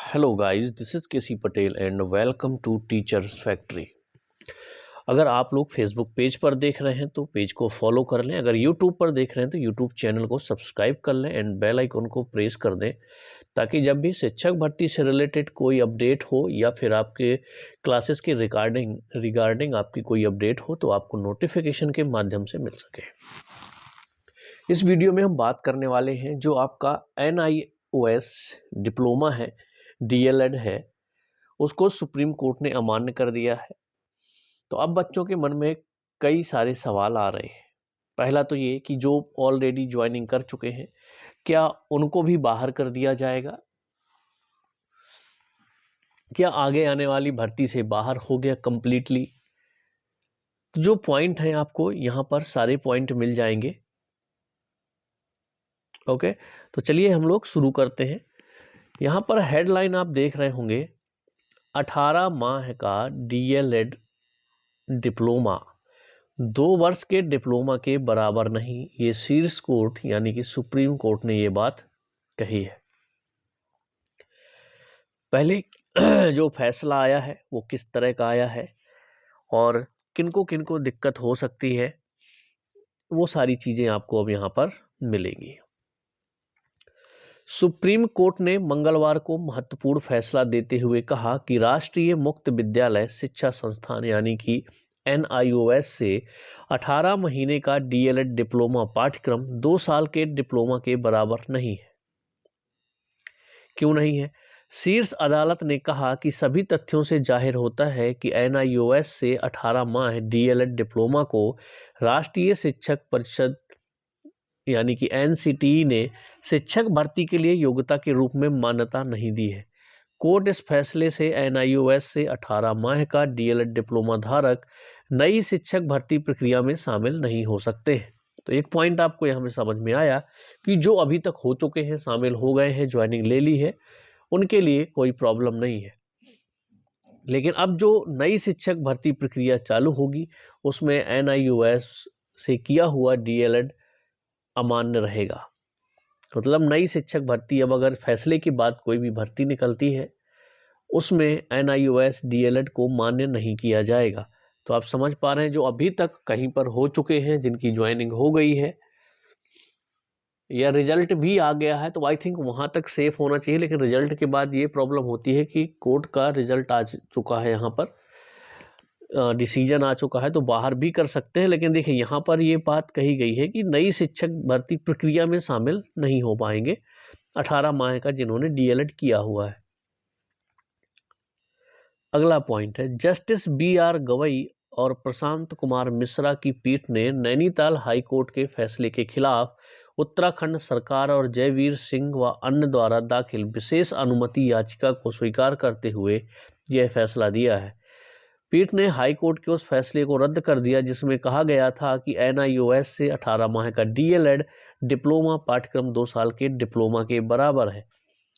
Hello guys, this is KC Patel and welcome to Teachers Factory. अगर आप लोग Facebook page पर देख रहे हैं तो पेज को फॉलो कर लें। अगर यूट्यूब पर देख रहे हैं तो यूट्यूब चैनल को सब्सक्राइब कर लें एंड बेल आइकन को प्रेस कर दें, ताकि जब भी शिक्षक भर्ती से रिलेटेड कोई अपडेट हो या फिर आपके क्लासेस के रिगार्डिंग आपकी कोई अपडेट हो तो आपको नोटिफिकेशन के माध्यम से मिल सके। इस वीडियो में हम बात करने वाले हैं जो आपका NIOS डिप्लोमा है, DLED है, उसको सुप्रीम कोर्ट ने अमान्य कर दिया है। तो अब बच्चों के मन में कई सारे सवाल आ रहे हैं। पहला तो ये कि जो ऑलरेडी ज्वाइनिंग कर चुके हैं, क्या उनको भी बाहर कर दिया जाएगा? क्या आगे आने वाली भर्ती से बाहर हो गया कंप्लीटली? तो जो पॉइंट है आपको यहाँ पर सारे पॉइंट मिल जाएंगे। ओके, तो चलिए हम लोग शुरू करते हैं। यहाँ पर हेडलाइन आप देख रहे होंगे, 18 माह का DLED डिप्लोमा 2 वर्ष के डिप्लोमा के बराबर नहीं। ये शीर्ष कोर्ट यानी कि सुप्रीम कोर्ट ने ये बात कही है। पहले जो फैसला आया है वो किस तरह का आया है और किनको किनको दिक्कत हो सकती है, वो सारी चीजें आपको अब यहाँ पर मिलेंगी। सुप्रीम कोर्ट ने मंगलवार को महत्वपूर्ण फैसला देते हुए कहा कि राष्ट्रीय मुक्त विद्यालय शिक्षा संस्थान यानी कि NIOS से 18 महीने का DLED डिप्लोमा पाठ्यक्रम 2 साल के डिप्लोमा के बराबर नहीं है। क्यों नहीं है? शीर्ष अदालत ने कहा कि सभी तथ्यों से जाहिर होता है कि NIOS से 18 माह DLED डिप्लोमा को राष्ट्रीय शिक्षक परिषद यानी कि NCTE ने शिक्षक भर्ती के लिए योग्यता के रूप में मान्यता नहीं दी है। कोर्ट इस फैसले से NIOS से 18 माह का DLED डिप्लोमा धारक नई शिक्षक भर्ती प्रक्रिया में शामिल नहीं हो सकते हैं। तो एक पॉइंट आपको यहाँ में समझ में आया कि जो अभी तक हो चुके हैं, शामिल हो गए हैं, ज्वाइनिंग ले ली है, उनके लिए कोई प्रॉब्लम नहीं है। लेकिन अब जो नई शिक्षक भर्ती प्रक्रिया चालू होगी उसमें NIOS से किया हुआ DLED अमान्य रहेगा। मतलब नई शिक्षक भर्ती, अब अगर फैसले के बाद कोई भी भर्ती निकलती है उसमें NIOS DLED को मान्य नहीं किया जाएगा। तो आप समझ पा रहे हैं, जो अभी तक कहीं पर हो चुके हैं, जिनकी ज्वाइनिंग हो गई है या रिजल्ट भी आ गया है, तो आई थिंक वहाँ तक सेफ होना चाहिए। लेकिन रिजल्ट के बाद ये प्रॉब्लम होती है कि कोर्ट का रिजल्ट आ चुका है, यहाँ पर डिसीजन आ चुका है, तो बाहर भी कर सकते हैं। लेकिन देखिए यहाँ पर ये बात कही गई है कि नई शिक्षक भर्ती प्रक्रिया में शामिल नहीं हो पाएंगे 18 माह का जिन्होंने DLED किया हुआ है। अगला पॉइंट है, जस्टिस BR गवई और प्रशांत कुमार मिश्रा की पीठ ने नैनीताल हाई कोर्ट के फैसले के खिलाफ उत्तराखंड सरकार और जयवीर सिंह व अन्य द्वारा दाखिल विशेष अनुमति याचिका को स्वीकार करते हुए यह फैसला दिया है। पीठ ने हाई कोर्ट के उस फैसले को रद्द कर दिया जिसमें कहा गया था कि NIOS से 18 माह का DLED डिप्लोमा पाठ्यक्रम 2 साल के डिप्लोमा के बराबर है।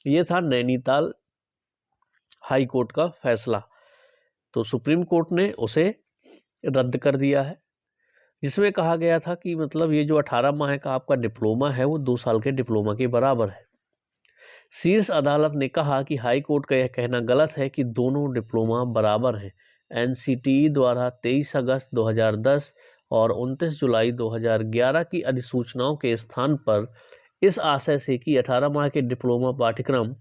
ये था नैनीताल हाई कोर्ट का फैसला। तो सुप्रीम कोर्ट ने उसे रद्द कर दिया है, जिसमें कहा गया था कि मतलब ये जो 18 माह का आपका डिप्लोमा है वो 2 साल के डिप्लोमा के बराबर है। शीर्ष अदालत ने कहा कि हाई कोर्ट का यह कहना गलत है कि दोनों डिप्लोमा बराबर हैं। NCTE द्वारा 23 अगस्त 2010 और 29 जुलाई 2011 की अधिसूचनाओं के स्थान पर इस आशय से कि 18 माह के डिप्लोमा पाठ्यक्रम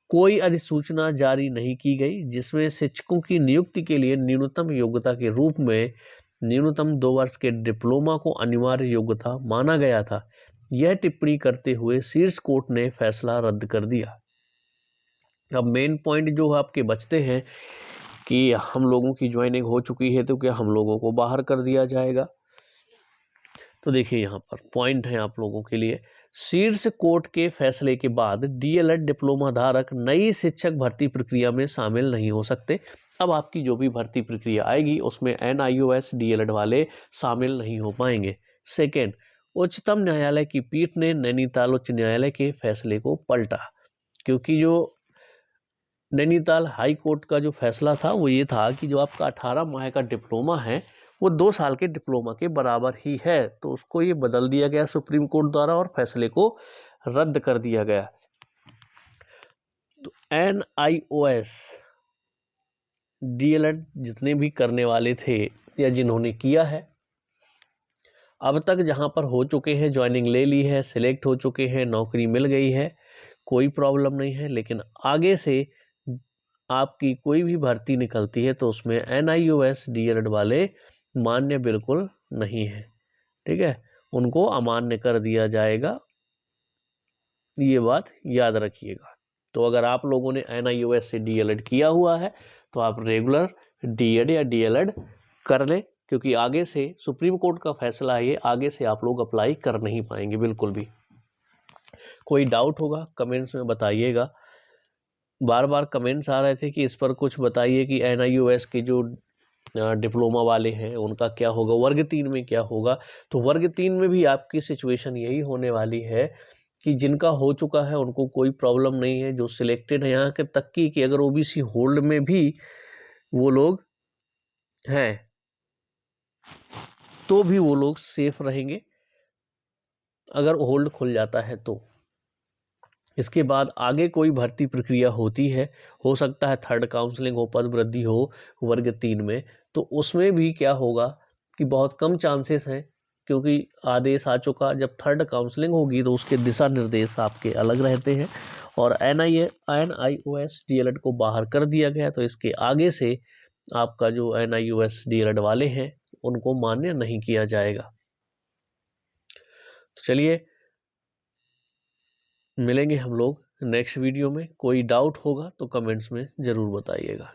कोई अधिसूचना जारी नहीं की गई जिसमें शिक्षकों की नियुक्ति के लिए न्यूनतम योग्यता के रूप में न्यूनतम 2 वर्ष के डिप्लोमा को अनिवार्य योग्यता माना गया था। यह टिप्पणी करते हुए शीर्ष कोर्ट ने फैसला रद्द कर दिया। अब मेन पॉइंट जो आपके बचते हैं कि हम लोगों की ज्वाइनिंग हो चुकी है तो क्या हम लोगों को बाहर कर दिया जाएगा? तो देखिए यहाँ पर पॉइंट है आप लोगों के लिए, शीर्ष कोर्ट के फैसले के बाद DLED डिप्लोमा धारक नई शिक्षक भर्ती प्रक्रिया में शामिल नहीं हो सकते। अब आपकी जो भी भर्ती प्रक्रिया आएगी उसमें NIOS DLED वाले शामिल नहीं हो पाएंगे। सेकेंड, उच्चतम न्यायालय की पीठ ने नैनीताल उच्च न्यायालय के फैसले को पलटा, क्योंकि जो नैनीताल हाई कोर्ट का जो फैसला था वो ये था कि जो आपका 18 माह का डिप्लोमा है वो 2 साल के डिप्लोमा के बराबर ही है। तो उसको ये बदल दिया गया सुप्रीम कोर्ट द्वारा और फैसले को रद्द कर दिया गया। तो NIOS DLED जितने भी करने वाले थे या जिन्होंने किया है, अब तक जहाँ पर हो चुके हैं, ज्वाइनिंग ले ली है, सिलेक्ट हो चुके हैं, नौकरी मिल गई है, कोई प्रॉब्लम नहीं है। लेकिन आगे से आपकी कोई भी भर्ती निकलती है तो उसमें NIOS DLED वाले मान्य बिल्कुल नहीं है, ठीक है, उनको अमान्य कर दिया जाएगा, ये बात याद रखिएगा। तो अगर आप लोगों ने NIOS से DLED किया हुआ है तो आप रेगुलर DED या DLED कर लें, क्योंकि आगे से सुप्रीम कोर्ट का फैसला है, ये आगे से आप लोग अप्लाई कर नहीं पाएंगे बिल्कुल भी। कोई डाउट होगा कमेंट्स में बताइएगा। बार बार कमेंट्स आ रहे थे कि इस पर कुछ बताइए कि NIOS के जो डिप्लोमा वाले हैं उनका क्या होगा, वर्ग 3 में क्या होगा। तो वर्ग 3 में भी आपकी सिचुएशन यही होने वाली है कि जिनका हो चुका है उनको कोई प्रॉब्लम नहीं है, जो सिलेक्टेड है यहाँ के तक की कि अगर OBC होल्ड में भी वो लोग हैं तो भी वो लोग सेफ रहेंगे अगर होल्ड खुल जाता है तो। इसके बाद आगे कोई भर्ती प्रक्रिया होती है, हो सकता है थर्ड काउंसलिंग हो, पद वृद्धि हो वर्ग 3 में, तो उसमें भी क्या होगा कि बहुत कम चांसेस हैं, क्योंकि आदेश आ चुका। जब थर्ड काउंसलिंग होगी तो उसके दिशा निर्देश आपके अलग रहते हैं और NIOS DLED को बाहर कर दिया गया, तो इसके आगे से आपका जो NIOS DLED वाले हैं उनको मान्य नहीं किया जाएगा। तो चलिए मिलेंगे हम लोग नेक्स्ट वीडियो में। कोई डाउट होगा तो कमेंट्स में ज़रूर बताइएगा।